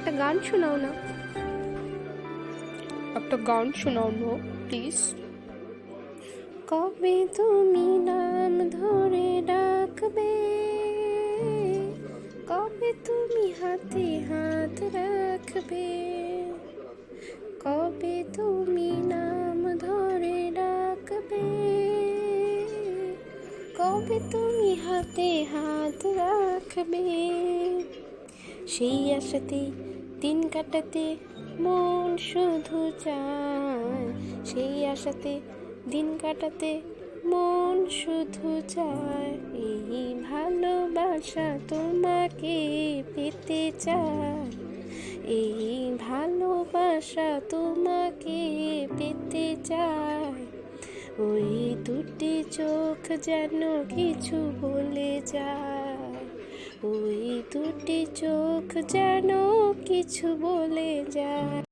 একটা গান শোনাও না, একটা গান শোনাও না প্লিজ। কবে তুমি নাম ধরে ডাকবে, কবে তুমি হাতে হাত রাখবে, কবে তুমি নাম ধরে ডাকবে, কবে তুমি হাতে হাত রাখবে। সেই আশাতে দিন কাটাতে মন শুধু চায়, সেই আশাতে দিন কাটাতে মন শুধু চায়। এই ভালোবাসা তোমাকে পেতে চায়, এই ভালোবাসা তোমাকে পেতে চায়। ওই দুটি চোখ যেন কিছু বলে যায়, ওই দুটি চোখ যেন কিছু বলে যায়।